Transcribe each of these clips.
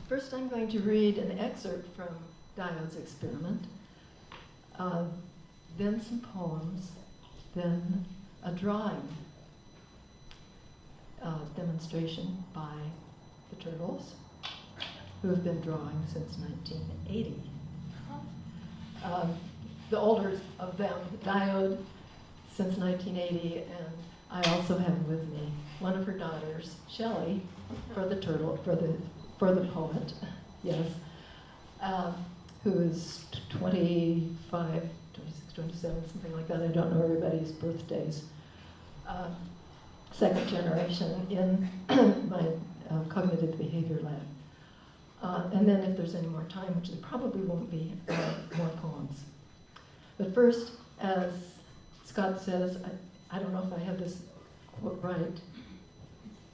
First I'm going to read an excerpt from Diode's experiment, then some poems, then a drawing demonstration by the turtles, who have been drawing since 1980. The older of them, Diode, since 1980, and I also have with me one of her daughters, Shelley, for the poet, yes, who is 25, 26, 27, something like that. I don't know everybody's birthdays. Second generation in my cognitive behavior lab. And then if there's any more time, which there probably won't be, more poems. But first, as Scott says, I don't know if I have this quote right,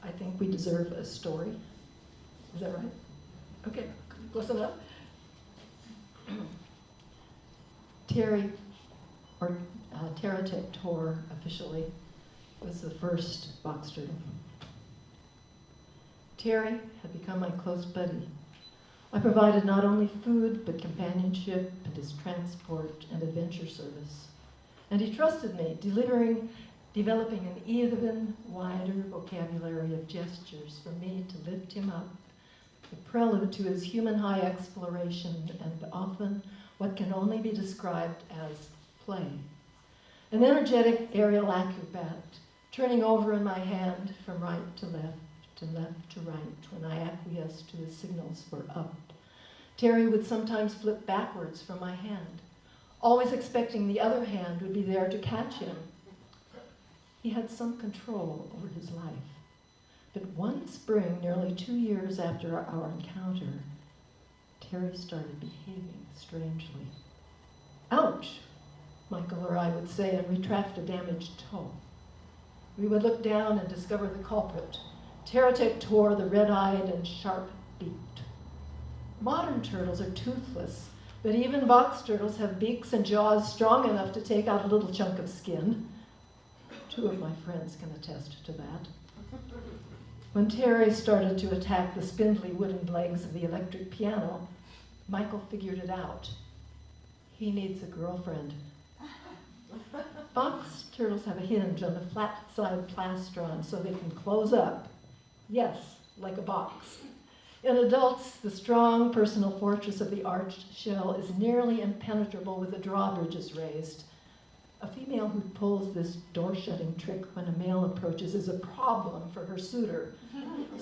I think we deserve a story. Is that right? Okay, close enough. Terry, or Terratech Tor officially, was the first box turtle. Terry had become my close buddy. I provided not only food, but companionship and his transport and adventure service. And he trusted me, developing an even wider vocabulary of gestures for me to lift him up, the prelude to his human high exploration, and often what can only be described as play. An energetic aerial acrobat, turning over in my hand from right to left to right when I acquiesced to his signals for up. Terry would sometimes flip backwards from my hand, always expecting the other hand would be there to catch him. He had some control over his life. But one spring, nearly 2 years after our encounter, Terry started behaving strangely. Ouch, Michael or I would say, and retract a damaged toe. We would look down and discover the culprit, Terratech Tor, the red-eyed and sharp-beaked. Modern turtles are toothless, but even box turtles have beaks and jaws strong enough to take out a little chunk of skin. 2 of my friends can attest to that. When Terry started to attack the spindly wooden legs of the electric piano, Michael figured it out. He needs a girlfriend. Box turtles have a hinge on the flat side plastron so they can close up. Yes, like a box. In adults, the strong personal fortress of the arched shell is nearly impenetrable with the drawbridges raised. A female who pulls this door-shutting trick when a male approaches is a problem for her suitor.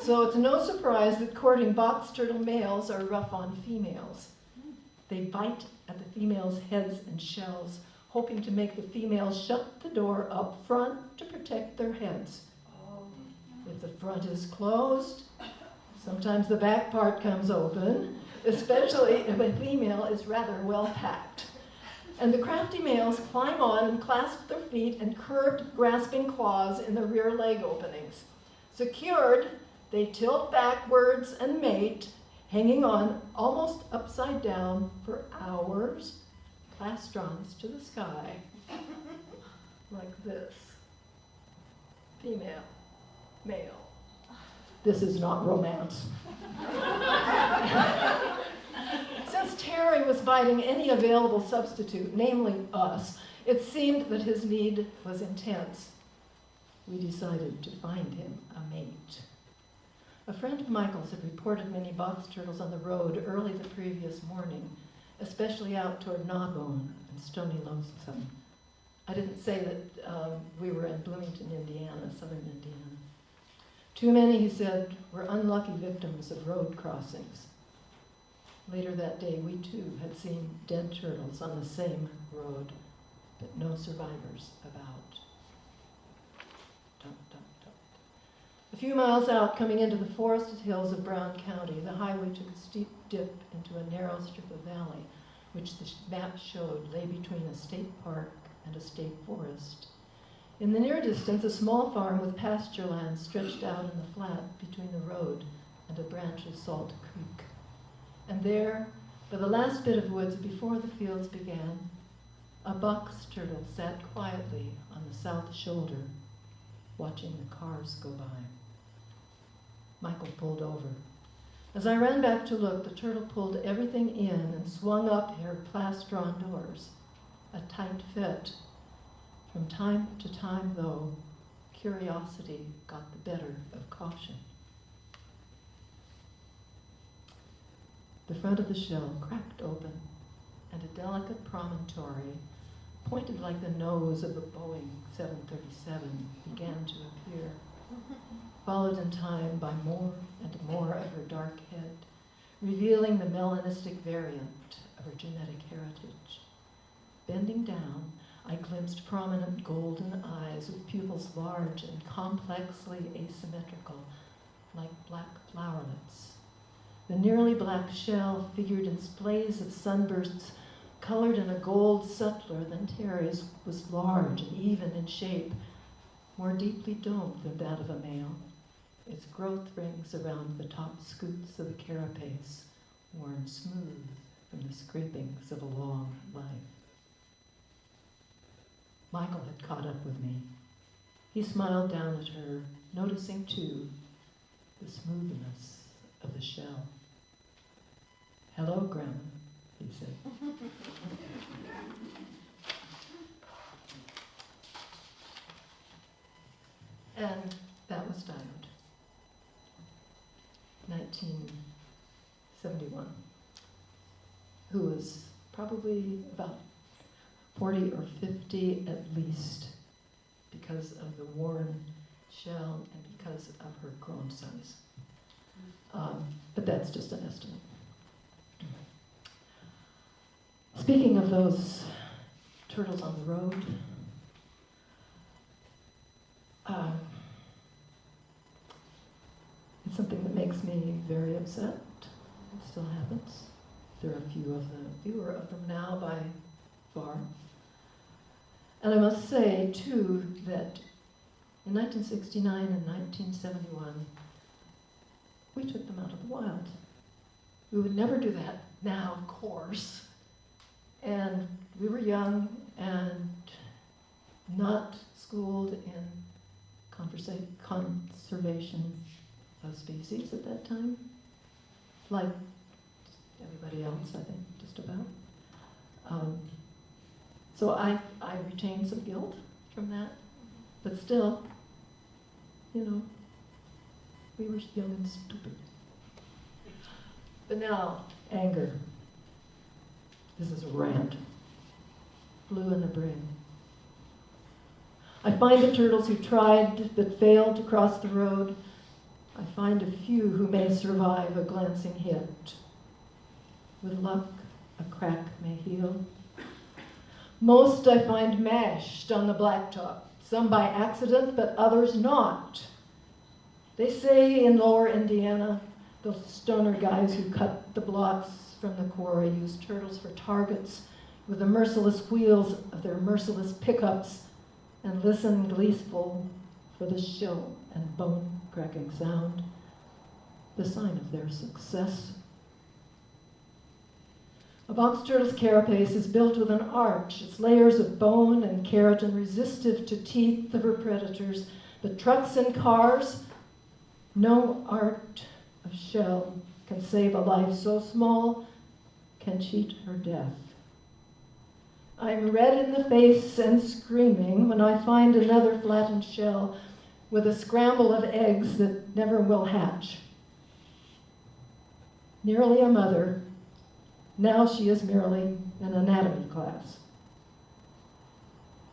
So it's no surprise that courting box turtle males are rough on females. They bite at the females' heads and shells, hoping to make the females shut the door up front to protect their heads. If the front is closed, sometimes the back part comes open, especially if a female is rather well packed. And the crafty males climb on and clasp their feet and curved, grasping claws in the rear leg openings. Secured, they tilt backwards and mate, hanging on almost upside down for hours, plastrons to the sky, like this. Female, male. This is not romance. Since Terry was biting any available substitute, namely us, it seemed that his need was intense. We decided to find him a mate. A friend of Michael's had reported many box turtles on the road early the previous morning, especially out toward Gnawbone and Stony Lonesome. I didn't say that we were in Bloomington, Indiana, southern Indiana. Too many, he said, were unlucky victims of road crossings. Later that day, we too had seen dead turtles on the same road, but no survivors about. Dun, dun, dun. A few miles out, coming into the forested hills of Brown County, the highway took a steep dip into a narrow strip of valley, which the map showed lay between a state park and a state forest. In the near distance, a small farm with pasture land stretched out in the flat between the road and a branch of Salt Creek. And there, by the last bit of woods before the fields began, a box turtle sat quietly on the south shoulder, watching the cars go by. Michael pulled over. As I ran back to look, the turtle pulled everything in and swung up her glass-drawn doors. A tight fit. From time to time, though, curiosity got the better of caution. The front of the shell cracked open, and a delicate promontory, pointed like the nose of a Boeing 737, began to appear, followed in time by more and more of her dark head, revealing the melanistic variant of her genetic heritage. Bending down, I glimpsed prominent golden eyes with pupils large and complexly asymmetrical, like black flowerlets. The nearly black shell figured in splays of sunbursts, colored in a gold subtler than Terry's, was large and even in shape, more deeply domed than that of a male, its growth rings around the top scoots of the carapace worn smooth from the scrapings of a long life. Michael had caught up with me. He smiled down at her, noticing, too, the smoothness of the shell. "Hello, Grandma," he said. And that was Diamond, 1971, who was probably about 40 or 50 at least, because of the worn shell and because of her grown size. But that's just an estimate. Speaking of those turtles on the road, it's something that makes me very upset. It still happens. There are fewer of them now by far. And I must say, too, that in 1969 and 1971, we took them out of the wild. We would never do that now, of course. And we were young and not schooled in conservation of species at that time, like everybody else, I think, just about. So I retained some guilt from that, but still, we were young and stupid. But now, anger. This is a rant. Blue in the brain. I find the turtles who tried but failed to cross the road. I find a few who may survive a glancing hit. With luck, a crack may heal. Most I find mashed on the blacktop, some by accident, but others not. They say in lower Indiana, the stoner guys who cut the blocks from the quarry use turtles for targets with the merciless wheels of their merciless pickups and listen gleeful for the shrill and bone-cracking sound, the sign of their success. A box turtle's carapace is built with an arch, its layers of bone and keratin resistive to teeth of her predators, but trucks and cars, no art of shell can save a life so small, can cheat her death. I'm red in the face and screaming when I find another flattened shell with a scramble of eggs that never will hatch. Nearly a mother, now she is merely an anatomy class.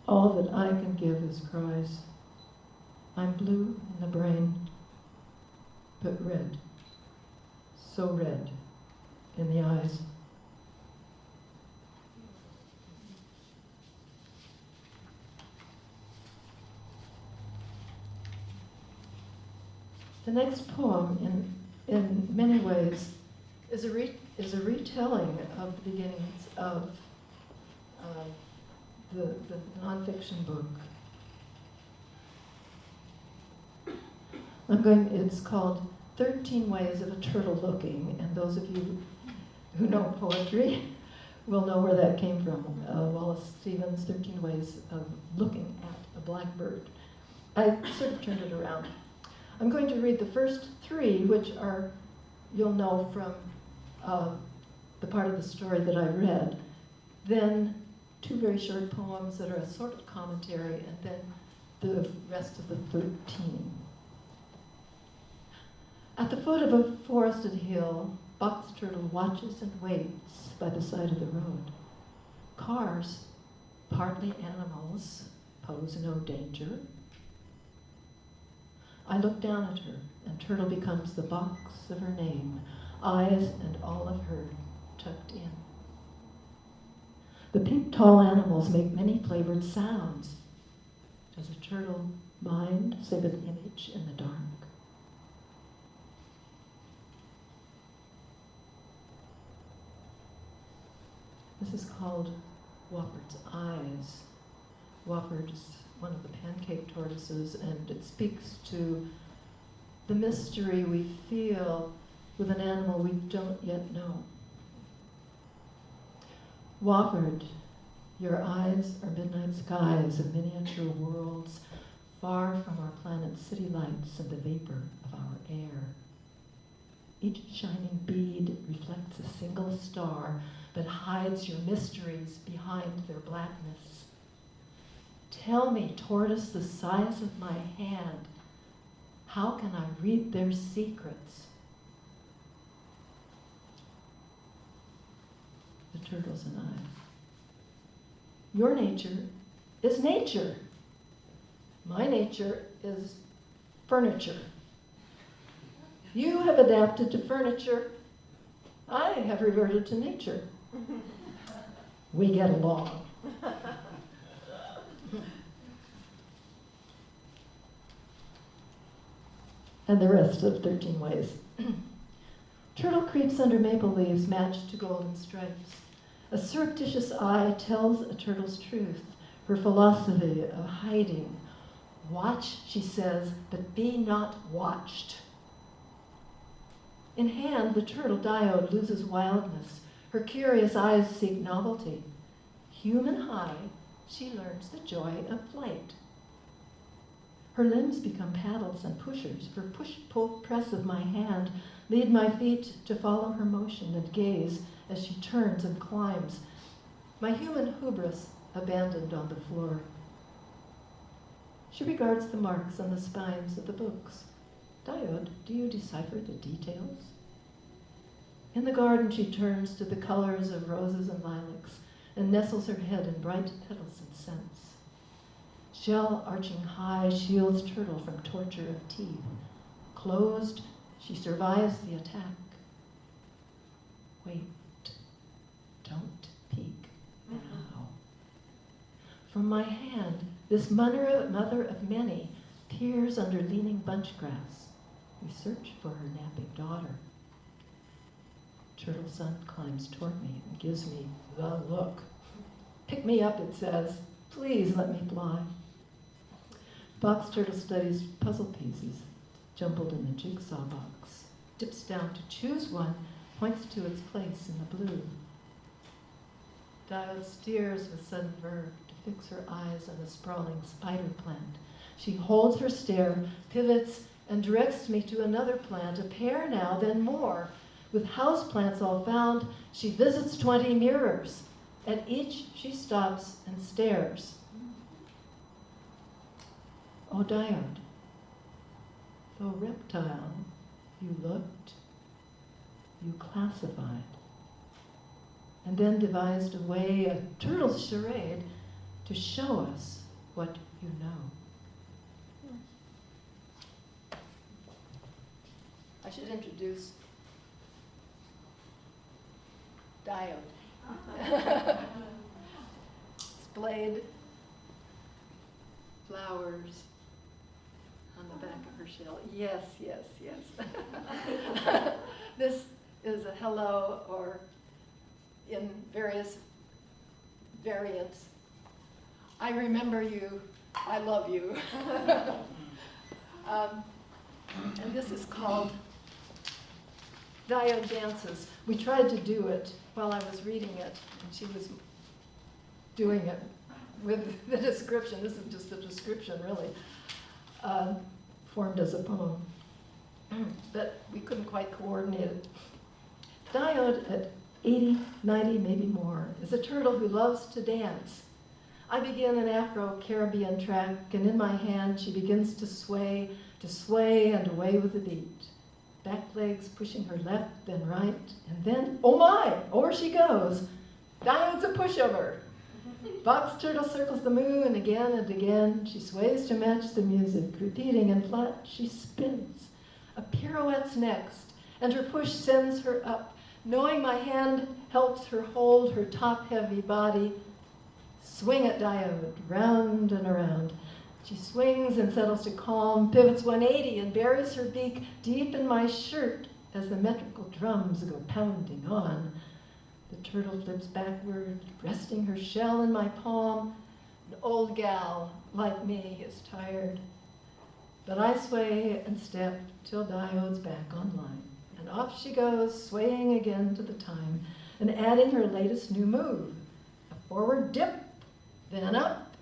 All that I can give is cries. I'm blue in the brain, but red, so red in the eyes. The next poem, in many ways, is a retelling of the beginnings of the nonfiction book. It's called 13 Ways of a Turtle Looking, and those of you who know poetry will know where that came from. Wallace Stevens' 13 Ways of Looking at a Blackbird. I sort of turned it around. I'm going to read the first three, which are, you'll know from the part of the story that I read, then two very short poems that are a sort of commentary, and then the rest of the 13. At the foot of a forested hill, Box Turtle watches and waits by the side of the road. Cars, partly animals, pose no danger. I look down at her, and Turtle becomes the box of her name, eyes and all of her tucked in. The pink tall animals make many flavored sounds. Does a turtle mind save an image in the dark? This is called Wofford's Eyes. Wofford is one of the pancake tortoises, and it speaks to the mystery we feel with an animal we don't yet know. Wofford, your eyes are midnight skies of miniature worlds, far from our planet's city lights and the vapor of our air. Each shining bead reflects a single star, but hides your mysteries behind their blackness. Tell me, tortoise the size of my hand, how can I read their secrets? The turtles and I. Your nature is nature. My nature is furniture. You have adapted to furniture. I have reverted to nature. We get along. And the rest of 13 ways. Turtle creeps under maple leaves matched to golden stripes. A surreptitious eye tells a turtle's truth, her philosophy of hiding. Watch, she says, but be not watched. In hand, the turtle Diode loses wildness. Her curious eyes seek novelty. Human high, she learns the joy of flight. Her limbs become paddles and pushers. Her push-pull press of my hand lead my feet to follow her motion and gaze as she turns and climbs. My human hubris abandoned on the floor. She regards the marks on the spines of the books. Diode, do you decipher the details? In the garden, she turns to the colors of roses and lilacs and nestles her head in bright petals and scents. Shell arching high shields turtle from torture of teeth. Closed, she survives the attack. Wait, don't peek now. From my hand, this mother of many peers under leaning bunch grass. We search for her napping daughter. Turtle Sun climbs toward me and gives me the look. Pick me up, it says. Please let me fly. Box Turtle studies puzzle pieces jumbled in the jigsaw box, dips down to choose one, points to its place in the blue. Diode steers with sudden verve to fix her eyes on the sprawling spider plant. She holds her stare, pivots, and directs me to another plant, a pair now, then more. With houseplants all found, she visits 20 mirrors. At each, she stops and stares. Oh, Diode, though reptile, you looked, you classified, and then devised a way, a turtle's charade, to show us what you know. I should introduce Diode. Splayed flowers on the back of her shell. Yes, yes, yes. This is a hello, or in various variants. I remember you, I love you. And this is called Diode Dances. We tried to do it while I was reading it, and she was doing it with the description. This is just a description, really, formed as a poem. But we couldn't quite coordinate it. Diode, at 80, 90, maybe more, is a turtle who loves to dance. I begin an Afro-Caribbean track, and in my hand she begins to sway and away with the beat. Back legs pushing her left, then right, and then, oh my, over she goes. Diode's a pushover. Box turtle circles the moon, and again, she sways to match the music, repeating, and flat she spins. A pirouette's next, and her push sends her up. Knowing my hand helps her hold her top-heavy body, swing at Diode, round and around. She swings and settles to calm, pivots 180, and buries her beak deep in my shirt as the metrical drums go pounding on. The turtle flips backward, resting her shell in my palm. An old gal like me is tired. But I sway and step till Diode's back online. And off she goes, swaying again to the time, and adding her latest new move. A forward dip, then up,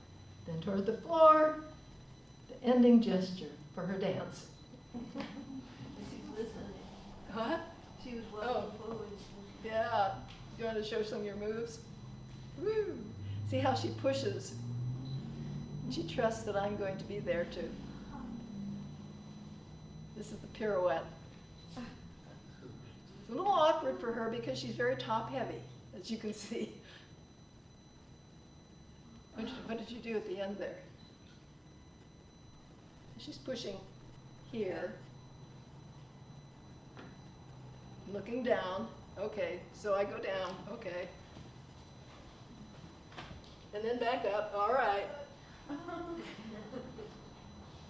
then toward the floor, the ending gesture for her dance. She's listening. What? She was walking forward. Yeah. You want to show some of your moves? Woo! See how she pushes. She trusts that I'm going to be there too. This is the pirouette. It's a little awkward for her because she's very top heavy, as you can see. What did you do at the end there? She's pushing here, looking down. Okay, so I go down, okay. And then back up, all right.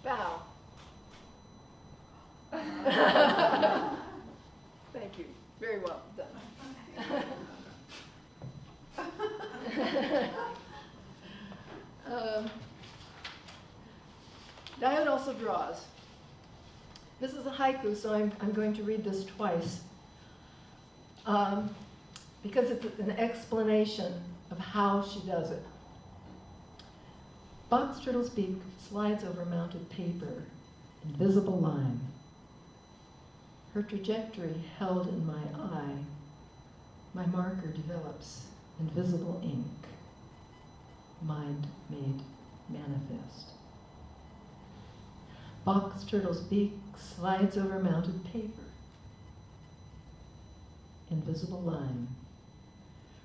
Bow. Thank you, very well done. Diode also draws. This is a haiku, so I'm going to read this twice. Because it's an explanation of how she does it. Box turtle's beak slides over mounted paper, invisible line. Her trajectory held in my eye. My marker develops, invisible ink. Mind made manifest. Box turtle's beak slides over mounted paper. Invisible line.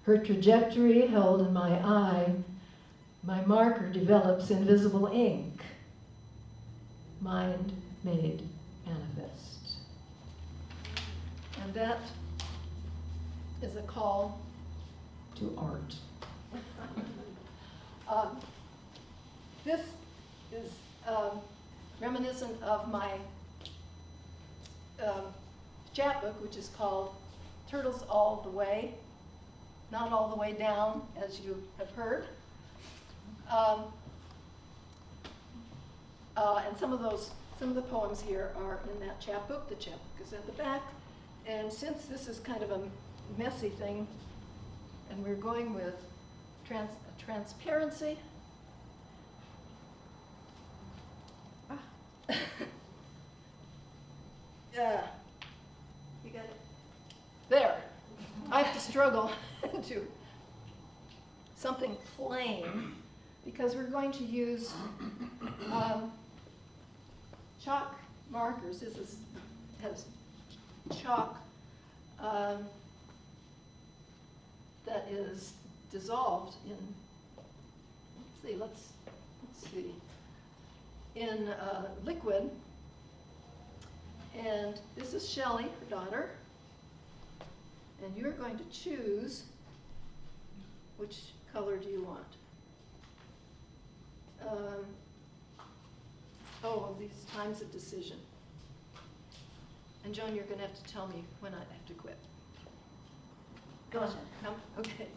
Her trajectory held in my eye. My marker develops invisible ink. Mind made manifest. And that is a call to art. This is reminiscent of my chapbook, which is called Turtles All the Way, not all the way down, as you have heard. And some of the poems here are in that chapbook. The chapbook is at the back. And since this is kind of a messy thing, and we're going with transparency, yeah, you got it. There. I have to struggle into something plain because we're going to use chalk markers. This has chalk that is dissolved in. Let's see. In liquid. And this is Shelley, her daughter. And you're going to choose which color do you want. These times of decision. And Joan, you're going to have to tell me when I have to quit. Go ahead. Okay.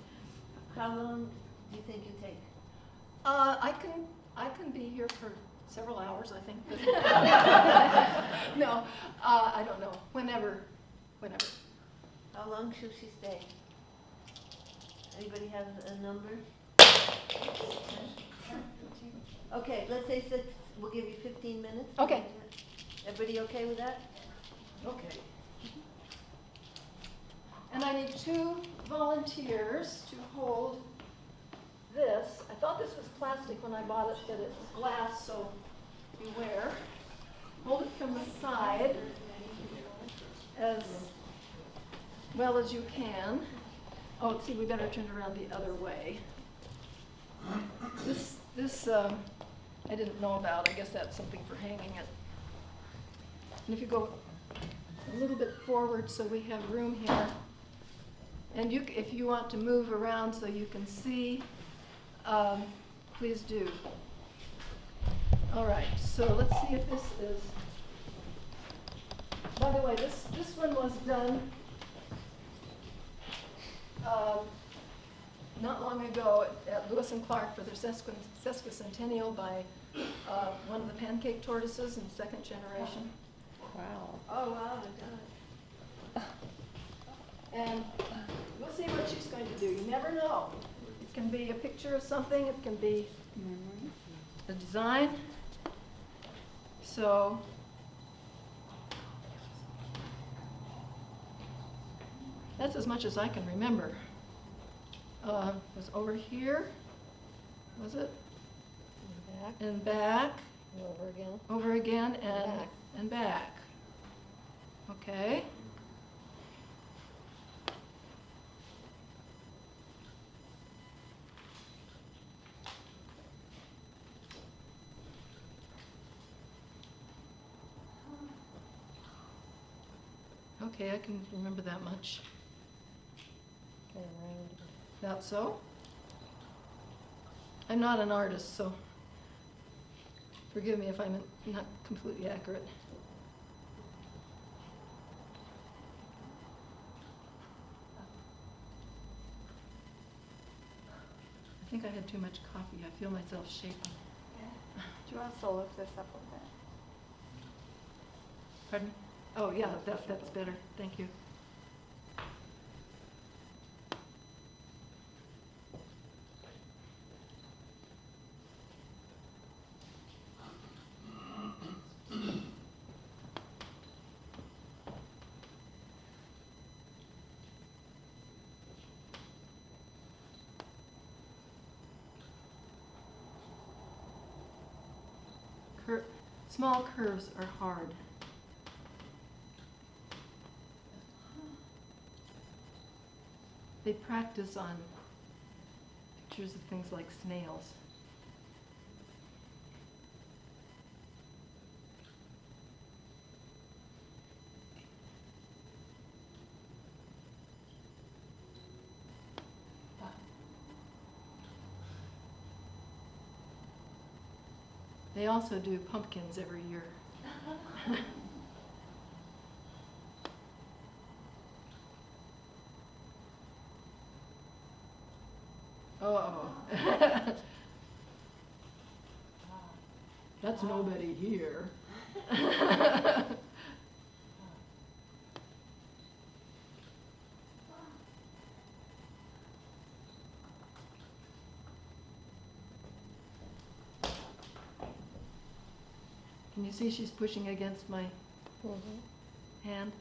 How long do you think you take? I can be here for several hours, I think. No, I don't know. Whenever. How long should she stay? Anybody have a number? Okay, let's say 6. We'll give you 15 minutes. Okay. Everybody okay with that? Okay. And I need 2 volunteers to hold this. I thought this was plastic when I bought it, but it's glass, so beware. Hold it from the side as well as you can. Oh, see, we better turn it around the other way. This I didn't know about. I guess that's something for hanging it. And if you go a little bit forward so we have room here, and if you want to move around so you can see, please do. All right, so let's see if this is, by the way, this one was done not long ago at Lewis and Clark for their sesquicentennial by one of the pancake tortoises in 2nd generation. Wow. Oh, wow, God. And we'll see what she's going to do. You never know. It can be a picture of something. It can be a design. So that's as much as I can remember. It was over here, was it? Back. And back, Over again. over again, Back. and back. Okay. Okay, I can remember that much. Okay, round. That so? I'm not an artist, so forgive me if I'm not completely accurate. I think I had too much coffee. I feel myself shaking. Do you also lift this up a bit? Pardon me? Oh, yeah, that's better. Thank you. Small curves are hard. They practice on pictures of things like snails. They also do pumpkins every year. Oh. That's nobody here. Can you see she's pushing against my hand?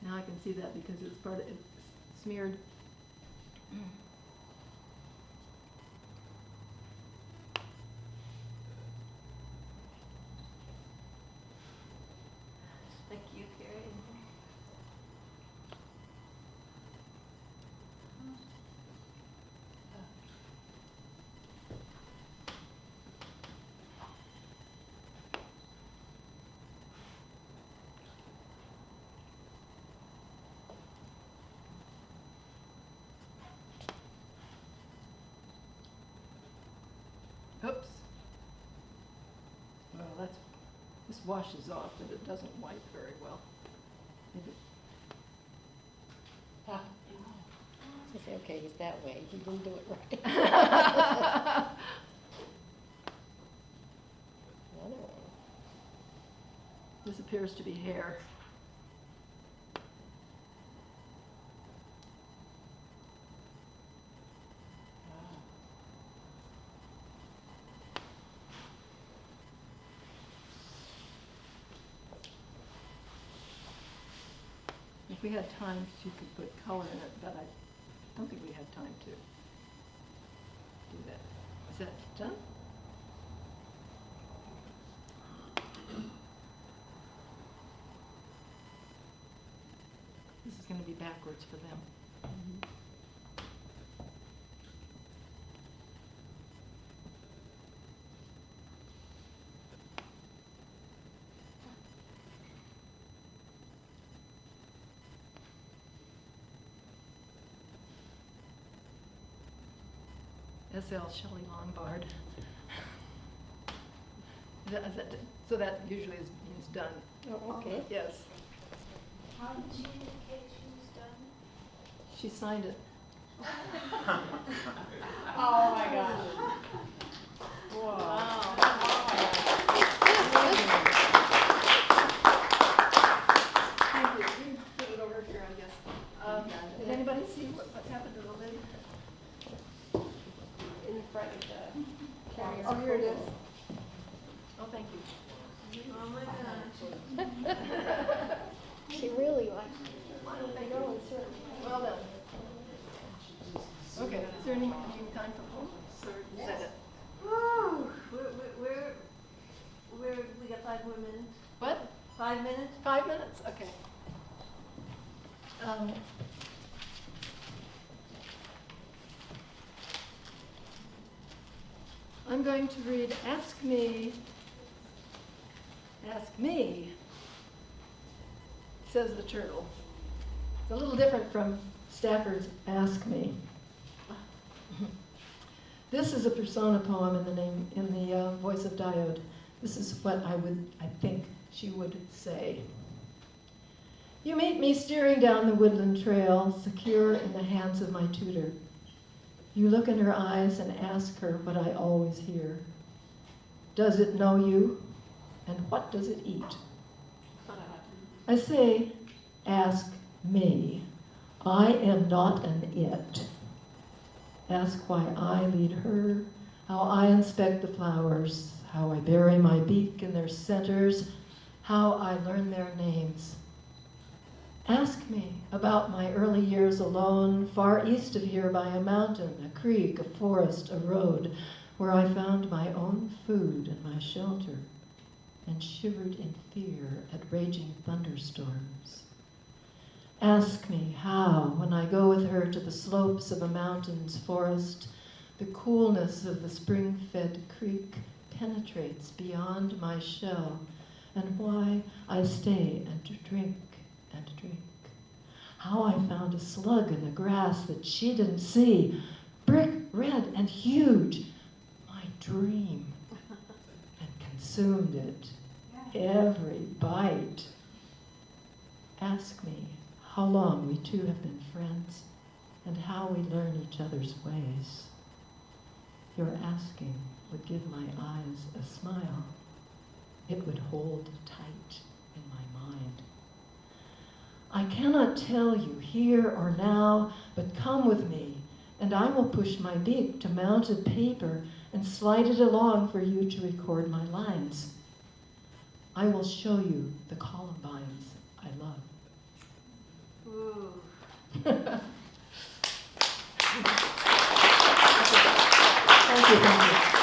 Now I can see that because it's smeared. Thank you, Carrie. Oops. Well, this washes off, but it doesn't wipe very well. Maybe. I say, okay, he's that way. He didn't do it right. Another one. This appears to be hair. If we had time, she could put color in it, but I don't think we have time to do that. Is that done? This is going to be backwards for them. S.L. Shelley Lombard. So that usually means done. Oh, okay. Yes. How did she indicate she was done? She signed it. Oh, my gosh. Thank you. You put it over here, I guess. Did anybody see what happened to the lid? In front of the carrier. Oh, here it is. Oh, thank you. Oh my gosh. She really likes it. They go in circles. Well done. Okay, is there any time for poll? Or is that it? Whew. We got 5 more minutes? What? 5 minutes? 5 minutes? Okay. I'm going to read Ask Me, says the turtle. It's a little different from Stafford's Ask Me. This is a persona poem in the voice of Diode. This is what I think she would say. You meet me steering down the woodland trail, secure in the hands of my tutor. You look in her eyes and ask her what I always hear. Does it know you? And what does it eat? I say, ask me. I am not an it. Ask why I lead her, how I inspect the flowers, how I bury my beak in their centers, how I learn their names. Ask me about my early years alone, far east of here by a mountain, a creek, a forest, a road, where I found my own food and my shelter, and shivered in fear at raging thunderstorms. Ask me how, when I go with her to the slopes of a mountain's forest, the coolness of the spring-fed creek penetrates beyond my shell, and why I stay and drink and drink. How I found a slug in the grass that she didn't see, brick red and huge, my dream, and consumed it, every bite. Ask me how long we two have been friends, and how we learn each other's ways. Your asking would give my eyes a smile. It would hold tight in my mind. I cannot tell you here or now, but come with me, and I will push my beak to mounted paper and slide it along for you to record my lines. I will show you the columbines I love. Ooh. Thank you.